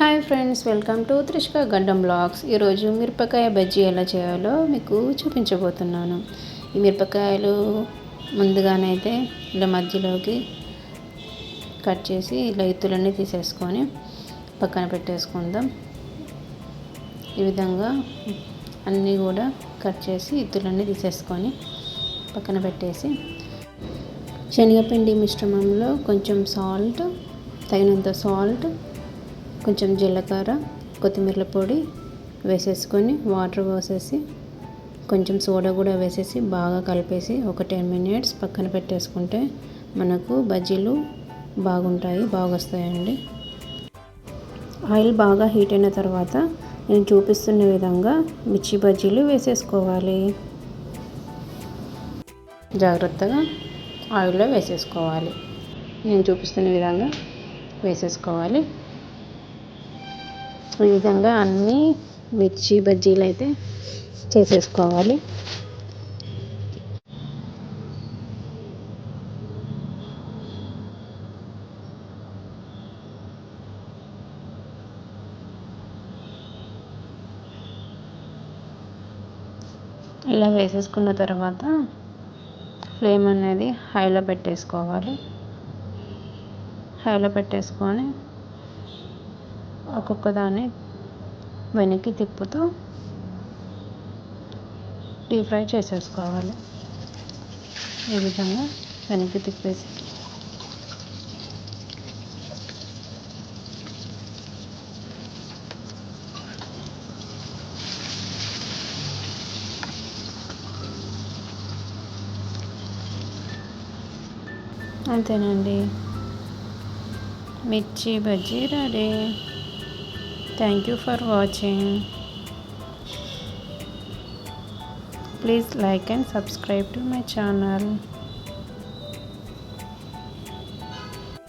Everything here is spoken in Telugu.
Hi friends, welcome to Trishka గడ్డం బ్లాగ్స్. ఈరోజు మిరపకాయ బజ్జీ ఎలా చేయాలో మీకు చూపించబోతున్నాను. ఈ మిరపకాయలు ముందుగానైతే ఇలా మధ్యలోకి కట్ చేసి ఇలా ఇత్తులన్నీ తీసేసుకొని పక్కన పెట్టేసుకుందాం. ఈ విధంగా అన్నీ కూడా కట్ చేసి ఇత్తులన్నీ తీసేసుకొని పక్కన పెట్టేసి శనగపిండి మిశ్రమంలో కొంచెం సాల్ట్, తగినంత సాల్ట్, కొంచెం జీలకర్ర, కొత్తిమీర పొడి వేసేసుకొని వాటర్ పోసేసి కొంచెం సోడా కూడా వేసేసి బాగా కలిపేసి ఒక 10 minutes పక్కన పెట్టేసుకుంటే మనకు బజ్జీలు బాగా వస్తాయండి. ఆయిల్ బాగా హీట్ అయిన తర్వాత నేను చూపిస్తున్న విధంగా మిర్చి బజ్జీలు వేసేసుకోవాలి. జాగ్రత్తగా ఆయిల్లో వేసేసుకోవాలి. నేను చూపిస్తున్న విధంగా వేసేసుకోవాలి. ఈ విధంగా అన్నీ మిర్చి బజ్జీలు అయితే చేసేసుకోవాలి. ఇలా వేసేసుకున్న తర్వాత ఫ్లేమ్ అనేది హైలో పెట్టేసుకోవాలి. హైలో పెట్టేసుకొని ఒక్కొక్క దాన్ని వెనక్కి తిప్పుతూ డీప్ ఫ్రై చేసేసుకోవాలి. ఈ విధంగా వెనక్కి తిప్పేసి అంతేనండి, మిర్చి bajji ready. Thank you for watching. Please like and subscribe to my channel.